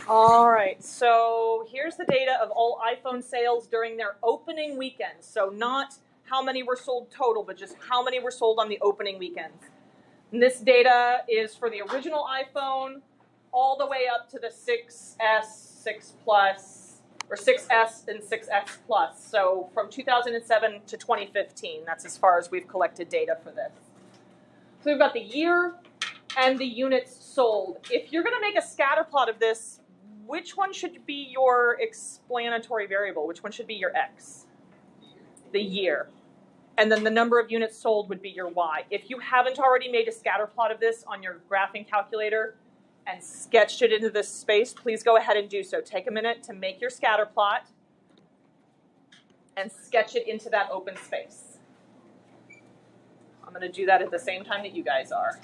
All right, so here's the data of all iPhone sales during their opening weekend. So not how many were sold total, but just how many were sold on the opening weekend. And this data is for the original iPhone all the way up to the 6S, 6 Plus, or 6S and 6X Plus. So from 2007 to 2015, that's as far as we've collected data for this. So we've got the year and the units sold. If you're going to make a scatter plot of this, which one should be your explanatory variable? Which one should be your X? The year. And then the number of units sold would be your Y. If you haven't already made a scatter plot of this on your graphing calculator and sketched it into this space, please go ahead and do so. Take a minute to make your scatter plot and sketch it into that open space. I'm going to do that at the same time that you guys are.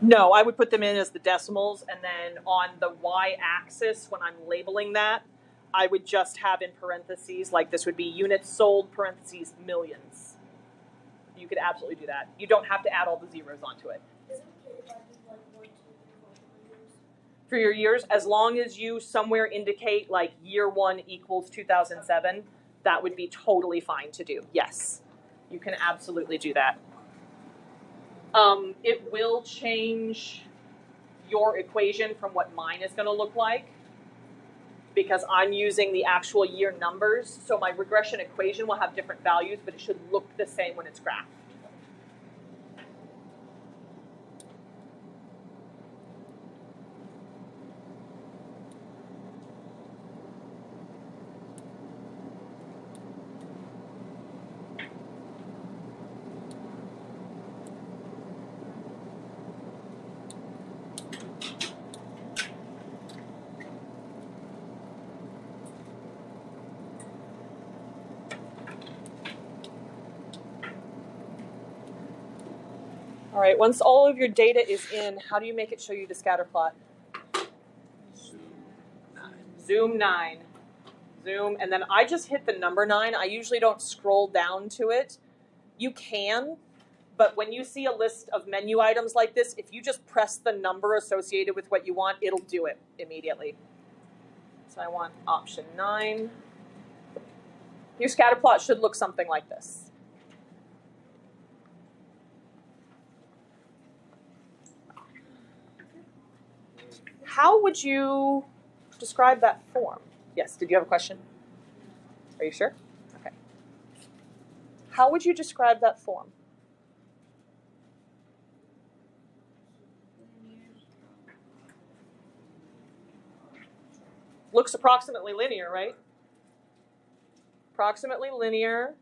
No, I would put them in as the decimals, and then on the y-axis, when I'm labeling that, I would just have in parentheses, like this would be units sold, parentheses, millions. You could absolutely do that. You don't have to add all the zeros onto it. Is it okay if I did like 1, 2, 3, 4 years? For your years, as long as you somewhere indicate like year 1 equals 2007, that would be totally fine to do. Yes, you can absolutely do that. It will change your equation from what mine is going to look like because I'm using the actual year numbers. So my regression equation will have different values, but it should look the same when it's graphed. All right, once all of your data is in, how do you make it show you the scatter plot? Zoom 9. Zoom, and then I just hit the number 9. I usually don't scroll down to it. You can, but when you see a list of menu items like this, if you just press the number associated with what you want, it'll do it immediately. So I want option 9. Your scatter plot should look something like this. How would you describe that form? Yes, did you have a question? Are you sure? Okay. How would you describe that form? Looks approximately linear, right? Approximately linear,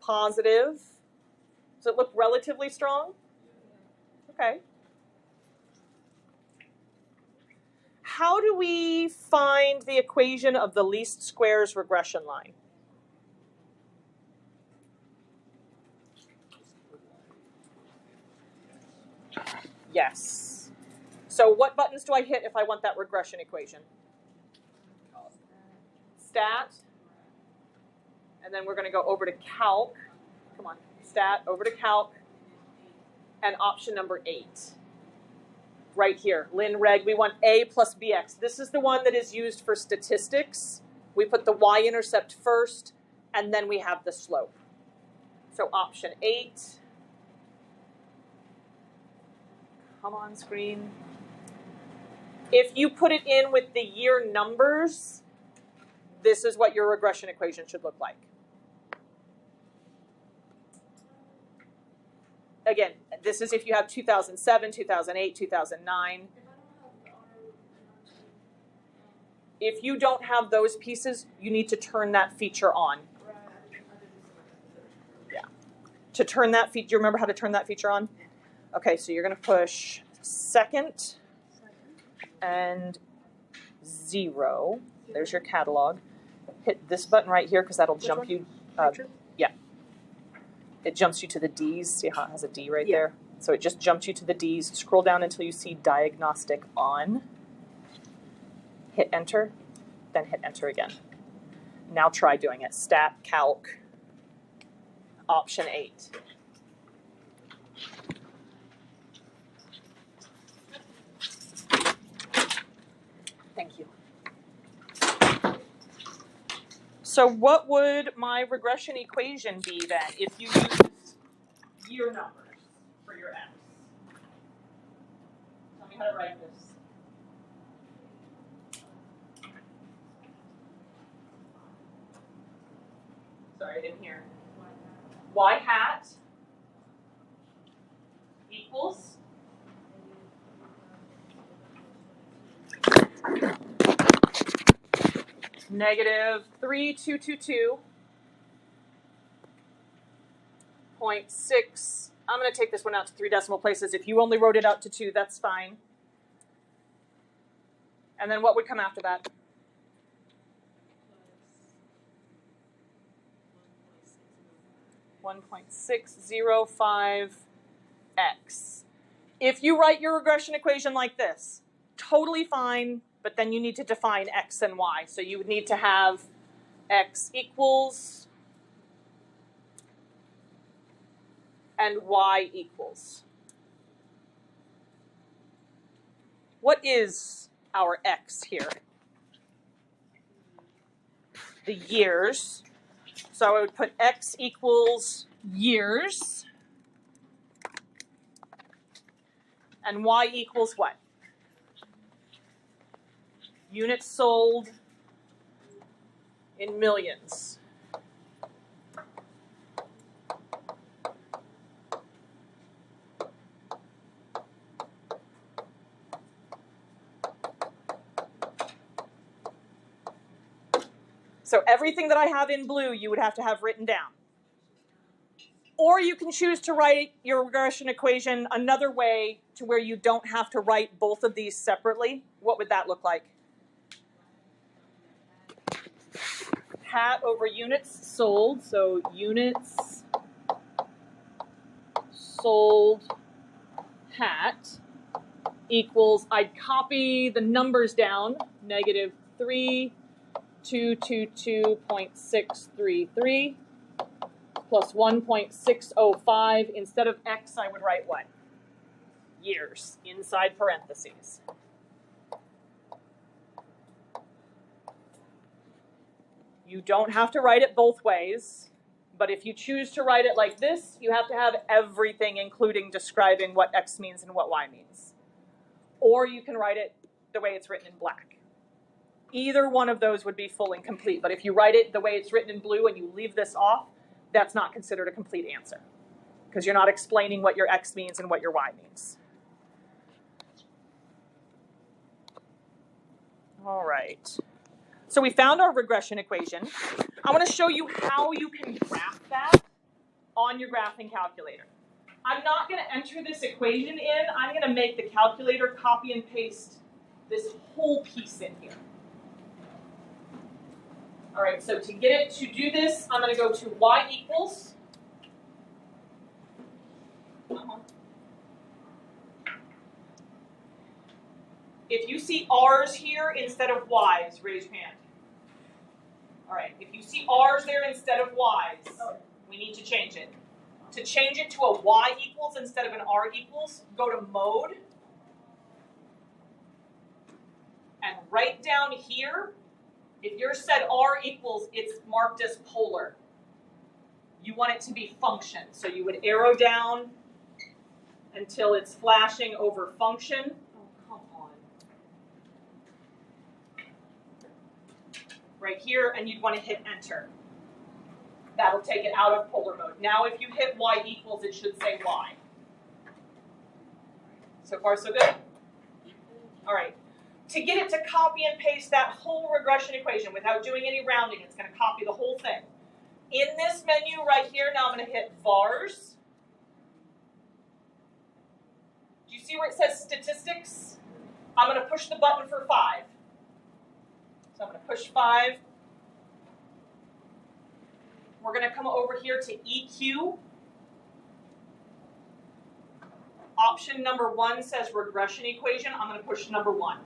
positive. Does it look relatively strong? Okay. How do we find the equation of the least squares regression line? Yes. So what buttons do I hit if I want that regression equation? Stat. And then we're going to go over to calc. Come on. Stat, over to calc. And option number 8. Right here, lin reg, we want a plus bx. This is the one that is used for statistics. We put the y-intercept first, and then we have the slope. So option 8. Come on, screen. If you put it in with the year numbers, this is what your regression equation should look like. again, this is if you have 2007, 2008, 2009. If you don't have those pieces, you need to turn that feature on. Yeah. To turn that feature, do you remember how to turn that feature on? Okay, so you're going to push second and 0. There's your catalog. Hit this button right here because that'll jump you. Yeah. It jumps you to the D's. See how it has a D right there? So it just jumps you to the D's. Scroll down until you see diagnostic on. Hit enter, then hit enter again. Now try doing it. Stat, calc, option 8. Thank you. So what would my regression equation be then if you used year numbers for your x? Tell me how to write this. Sorry, I didn't hear. Y hat equals -3222.6. I'm going to take this one out to 3 decimal places. If you only wrote it out to 2, that's fine. And then what would come after that? (1.605x). If you write your regression equation like this, totally fine, but then you need to define x and y. So you would need to have x equals and y equals. What is our x here? The years. So I would put x equals years. And y equals what? Units sold in millions. So everything that I have in blue, you would have to have written down. Or you can choose to write your regression equation another way to where you don't have to write both of these separately. What would that look like? Hat over units sold, so units sold hat equals, I'd copy the numbers down, -3222.633 plus 1.605. Instead of x, I would write what? Years, inside parentheses. You don't have to write it both ways, but if you choose to write it like this, you have to have everything, including describing what x means and what y means. Or you can write it the way it's written in black. Either one of those would be full and complete, but if you write it the way it's written in blue and you leave this off, that's not considered a complete answer because you're not explaining what your x means and what your y means. All right. So we found our regression equation. I want to show you how you can graph that on your graphing calculator. I'm not going to enter this equation in. I'm going to make the calculator copy and paste this whole piece in here. All right, so to get it to do this, I'm going to go to y equals. If you see r's here instead of y's, raise your hand. All right, if you see r's there instead of y's, we need to change it. To change it to a y equals instead of an r equals, go to mode. And right down here, if yours said r equals, it's marked as polar. You want it to be function. So you would arrow down until it's flashing over function. Oh, come on. Right here, and you'd want to hit enter. That'll take it out of polar mode. Now if you hit y equals, it should say y. So far, so good? All right. To get it to copy and paste that whole regression equation without doing any rounding, it's going to copy the whole thing. In this menu right here, now I'm going to hit vars. Do you see where it says statistics? I'm going to push the button for 5. So I'm going to push 5. We're going to come over here to EQ. Option number 1 says regression equation. I'm going to push number 1.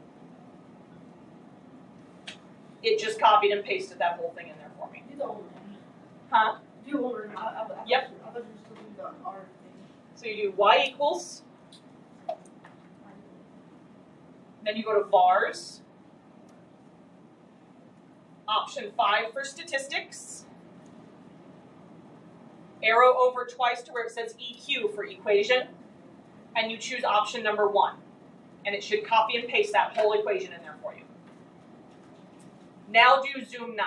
It just copied and pasted that whole thing in there for me. Huh? Yep. So you do y equals. Then you go to vars. Option 5 for statistics. Arrow over twice to where it says EQ for equation. And you choose option number 1. And it should copy and paste that whole equation in there for you. Now do zoom 9.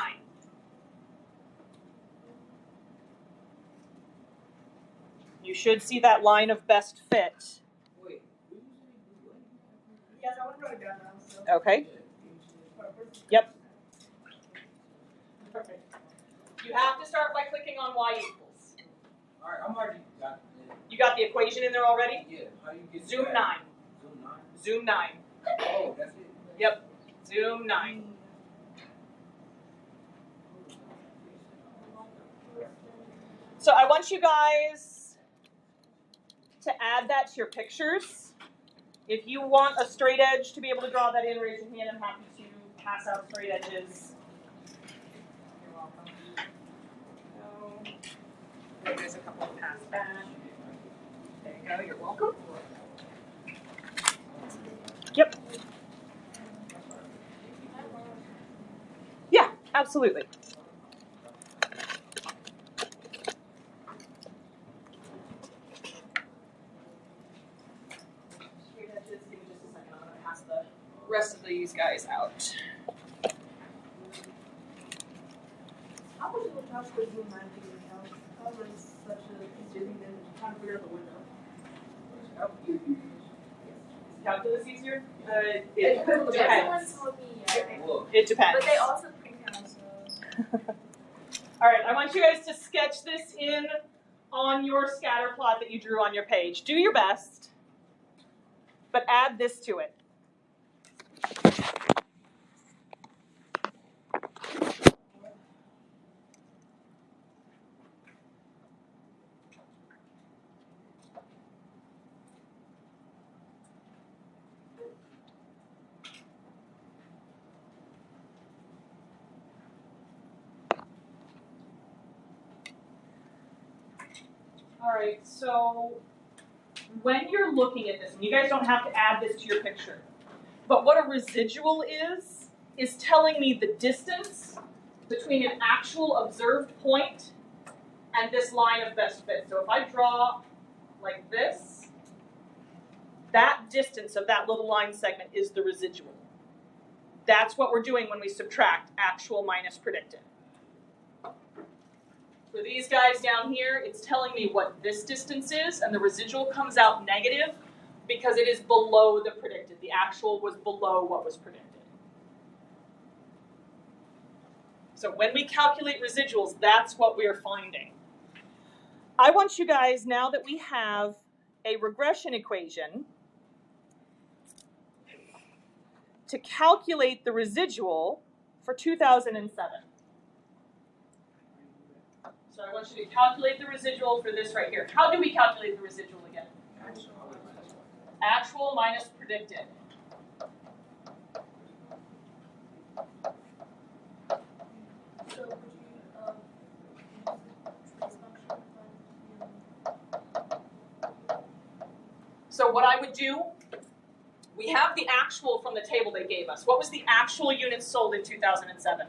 You should see that line of best fit. Yes, I want to write it down now. So. Okay. Yep. Perfect. You have to start by clicking on y equals. All right, I'm already got it. You got the equation in there already? Yeah. How you get Zoom 9. Zoom 9? Zoom 9. Oh, that's it. Yep. Zoom 9. So I want you guys to add that to your pictures. If you want a straight edge to be able to draw that in, raise your hand. I'm happy to pass out straight edges. You're welcome. So, there's a couple of pass back. There you go. You're welcome. Yep. Yeah, absolutely. Rest of these guys out. How much of a task was Zoom 9 to your account? How was such a confusing and trying to figure out the window? Is calculus easier? It It depends. It depends. But they also pre-count, so. All right, I want you guys to sketch this in on your scatter plot that you drew on your page. Do your best, but add this to it. All right, so when you're looking at this, and you guys don't have to add this to your picture, but what a residual is telling me the distance between an actual observed point and this line of best fit. So if I draw like this, that distance of that little line segment is the residual. That's what we're doing when we subtract actual minus predicted. For these guys down here, it's telling me what this distance is, and the residual comes out negative because it is below the predicted. The actual was below what was predicted. So when we calculate residuals, that's what we're finding. I want you guys, now that we have a regression equation, to calculate the residual for 2007. So I want you to calculate the residual for this right here. How do we calculate the residual again? Actual minus predicted. So would you trace function? So what I would do, we have the actual from the table they gave us. What was the actual units sold in 2007?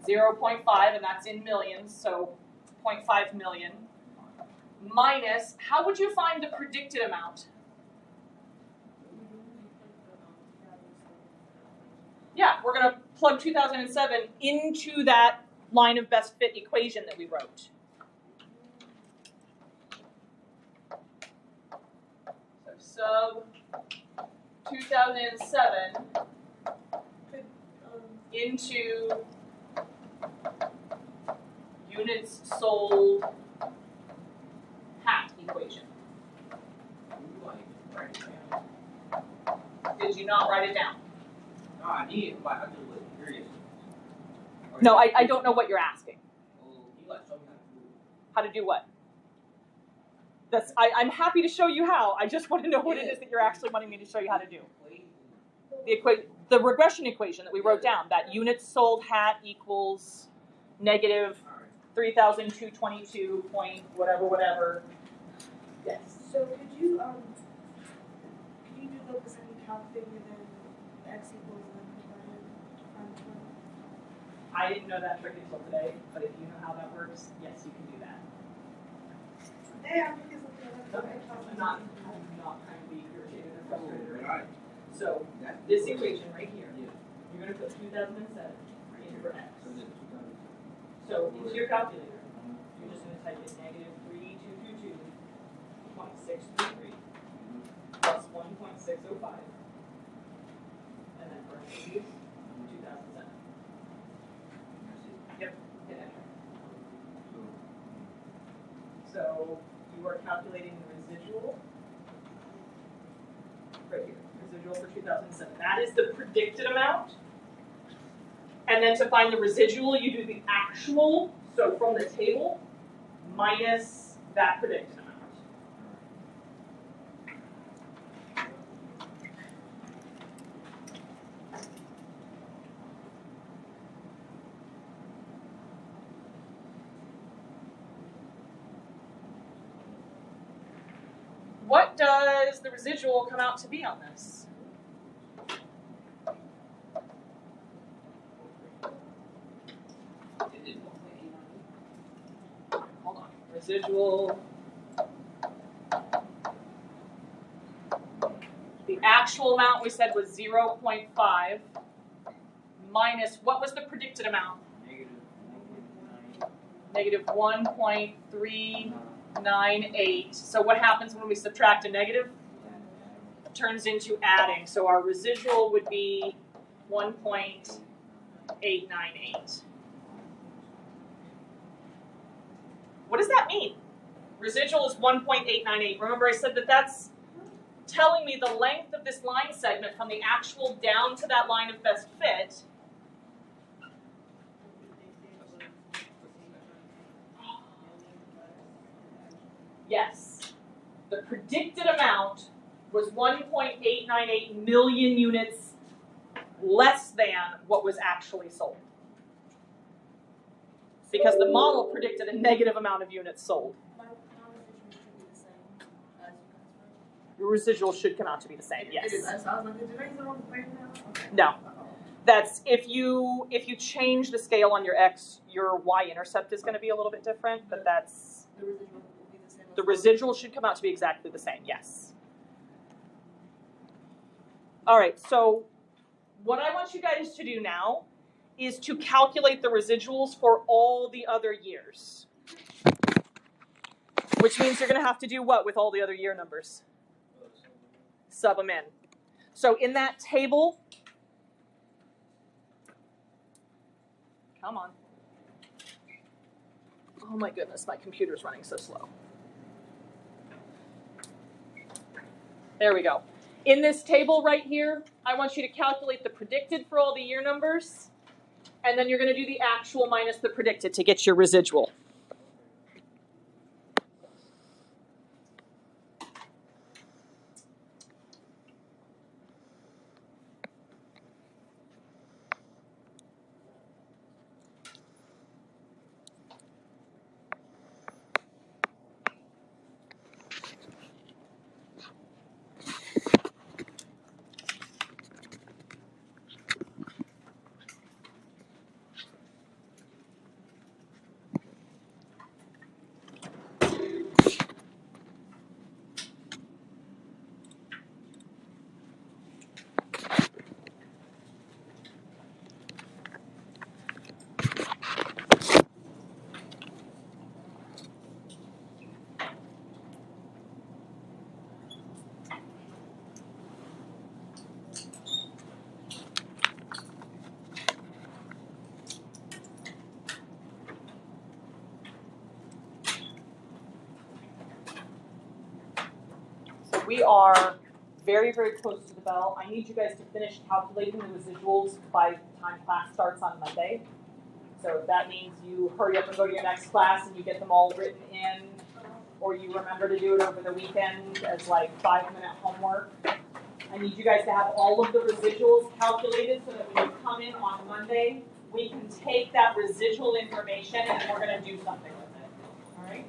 0.5, and that's in millions, so 0.5 million. Minus, how would you find the predicted amount? Yeah, we're going to plug 2007 into that line of best fit equation that we wrote. So sub 2007 into units sold hat equation. Did you not write it down? No, I did, but I just wasn't curious. No, I don't know what you're asking. Oh, you like show me how to do it. How to do what? I'm happy to show you how. I just want to know what it is that you're actually wanting me to show you how to do. The regression equation that we wrote down, that units sold hat equals negative 3,222 point whatever. Yes. So could you do the percentage count figure then x equals I didn't know that trick until today, but if you know how that works, yes, you can do that. Yeah, because of I'm not trying to be irritated or frustrated or Right. anything. So this equation right here, you're going to put 2007 in for x. So into your calculator, you're just going to type in negative 3,222.633 plus 1.605, and then parentheses 2007. Yep, hit enter. So you are calculating the residual right here, residual for 2007. That is the predicted amount. And then to find the residual, you do the actual, so from the table, minus that predicted amount. What does the residual come out to be on this? Hold on. Residual. The actual amount we said was 0.5 minus, what was the predicted amount? Negative 1.398. So what happens when we subtract a negative? It turns into adding. So our residual would be 1.898. What does that mean? Residual is 1.898. Remember I said that that's telling me the length of this line segment from the actual down to that line of best fit. Yes. The predicted amount was 1.898 million units less than what was actually sold. Because the model predicted a negative amount of units sold. Your residual should come out to be the same, yes. No. That's if you change the scale on your x, your y-intercept is going to be a little bit different, but that's the residual should come out to be exactly the same, yes. All right, so what I want you guys to do now is to calculate the residuals for all the other years. Which means you're going to have to do what with all the other year numbers? Sub them in. So in that table, come on. Oh my goodness, my computer's running so slow. There we go. In this table right here, I want you to calculate the predicted for all the year numbers, and then you're going to do the actual minus the predicted to get your residual. we are very, very close to the bell. I need you guys to finish calculating the residuals by the time class starts on Monday. So that means you hurry up and go to your next class and you get them all written in, or you remember to do it over the weekend as like 5-minute homework. I need you guys to have all of the residuals calculated so that when you come in on Monday, we can take that residual information and we're going to do something with it.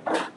All right?